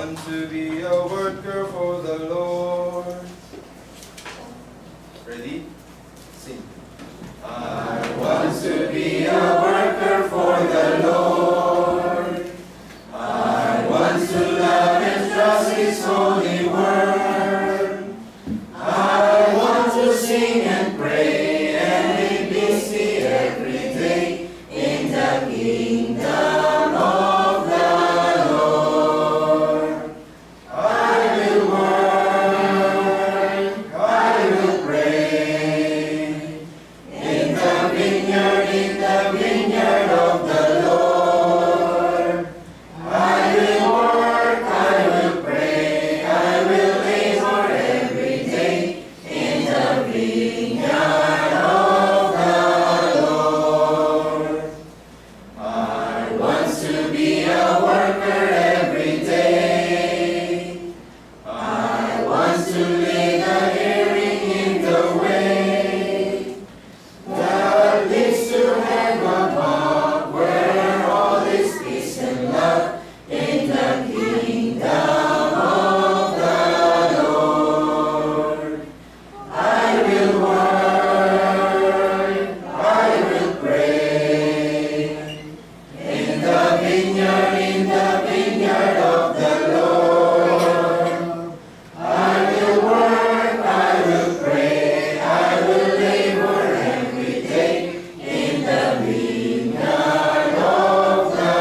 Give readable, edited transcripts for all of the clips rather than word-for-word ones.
want to be a worker for the Lord. Ready? Sing. I want to be a worker for the Lord. I want to love and trust His holy word. I want to sing and pray and be busy every day in the kingdom of the Lord. I will work, I will pray in the vineyard of the Lord. I will work, I will pray, I will labor every day in the vineyard of the Lord. I want to be a worker every day. I want to lead a hearing in the way that leads to heaven above, where all is peace and love in the kingdom of the Lord. I will work, I will pray in the vineyard of the Lord. I will work, I will pray, I will labor every day in the vineyard of the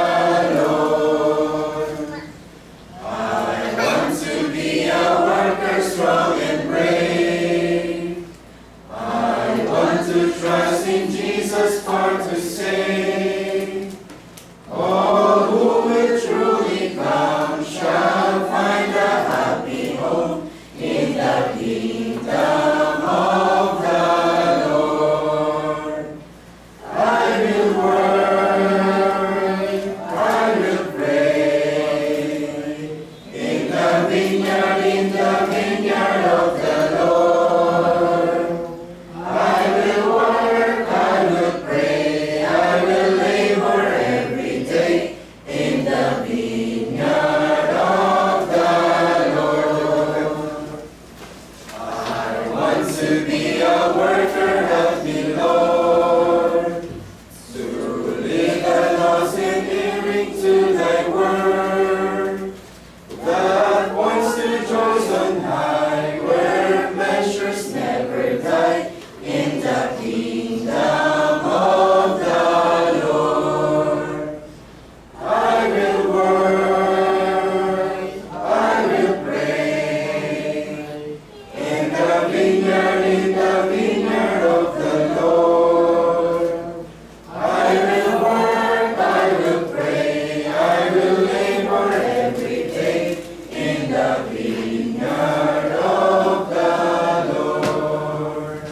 Lord. I want to be a worker strong and brave. I want to trust in Jesus for to save. All who will truly come shall find a happy home in the kingdom of the Lord. I will work, I will pray in the vineyard of the Lord. I will work, I will pray, I will labor every day in the vineyard of the Lord. I want to be a worker, help me, Lord, to lead the lost in hearing to thy word, that points to joys on high, where pleasures never die, in the kingdom of the Lord. I will work, I will pray in the vineyard of the Lord. I will work, I will pray, I will labor every day in the vineyard of the Lord.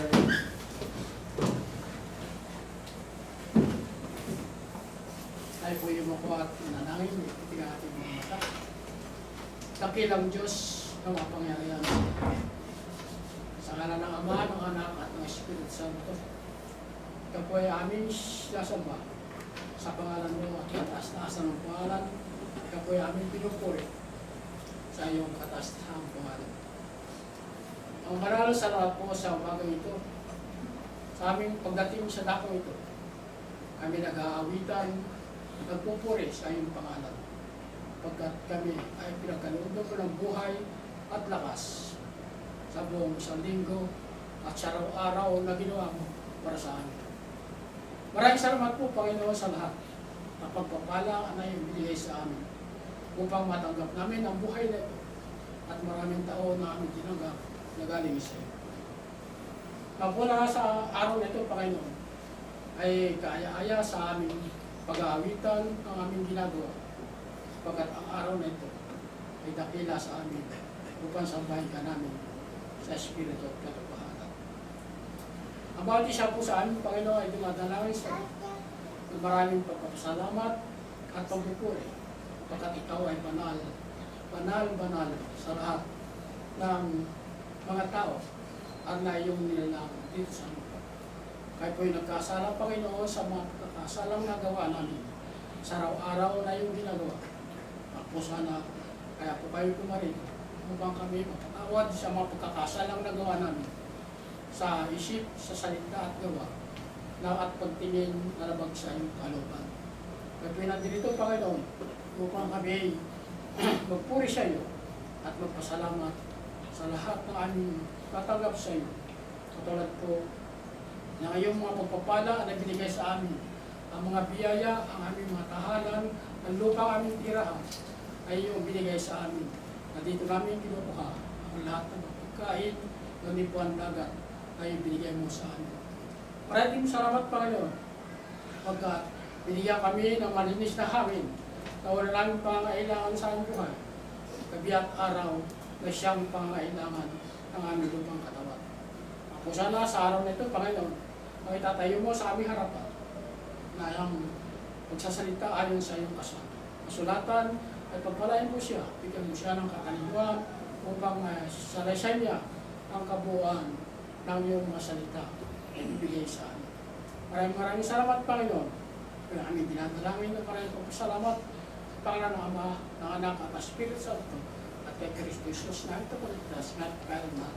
Tayo po yung makuha at nanangin, itiga ating mga mata. Dakilang Diyos ng mapangyarihan. Sa ngalan ng Ama, ng Anak, at ng Espiritu Santo. Ikaw po ay aming sinasamba sa pangalan mo at kataas-taasan ng pangalan. Ikaw po ay aming pinupuri sa iyong kataas-taasang pangalan. Ang maral sa lahat po sa umagang ito, sa aming pagdating sa dakong ito, kami nag-aawitan, nagpupuri sa iyong pangalan. Pagkat kami ay pinagkaloob mo ng buhay at lakas sa buong isang linggo at sa araw-araw na ginawa mo para sa amin. Maraming salamat po, Panginoon, sa lahat na pagpapala na iyong binigay sa amin upang matanggap namin ang buhay na ito at maraming taon na aming tinanggap na galing sa iyo. Mula sa araw na ito, Panginoon, ay kaaya-aya sa aming pag-aawitan ang aming ginagawa, pagkat ang araw na ito ay dakila sa amin upang sambahin ka namin sa Espiritu at katotohanan. Ang bawat isa po sa amin, Panginoon, ay dumadalangin sa maraming pagpapasalamat at pagpupuri, pagkat ikaw ay banal sa lahat ng mga tao at na iyong nilalang dito sa lupa. Kaya po'y nagkasala, Panginoon, sa mga kasalang nagawa namin sa araw-araw na iyong ginagawa. Ako sana Kaya po kayo pumarin upang kami mapatawad sa mga pagkakasalang nagawa namin sa isip, sa salita at gawa na at pagtingin na labag sa iyong kalooban. Kaya pinandirito, Panginoon, upang kami magpuri sa iyo at magpasalamat sa lahat ng aming tatanggap sa iyo. Katulad po na iyong mga pagpapala na binigay sa amin, ang mga biyaya, ang aming mga tahanan, ang lupang aming tirahan, ay iyong binigay sa amin. Na dito namin kinukuha ang lahat ng pagkain ng lipuan dagat ay binigay mo sa amin. Maraming salamat, Panginoon, pagkat binigyan kami ng malinis na hangin na wala namin pangailangan sa aming buhay. Gabi at araw na siyang pangailangan ng aming lupang katawan. Ako sana sa araw na ito, Panginoon, ay itatayo mo sa aming harapan na ang magsasalita ayon sa iyong kasulatan ay pagpalain mo siya, bigyan mo siya ng kakalimuan upang salaysay niya ang kabuuan ng iyong mga salita ay ibigay sa amin. Maraming salamat, Panginoon. Kaya kami dinadalangin na maraming pagpasalamat sa pangalan ng Ama, ng Anak at Espiritu Santo at kay Kristo Jesus na ito paligtas nga't kailanman.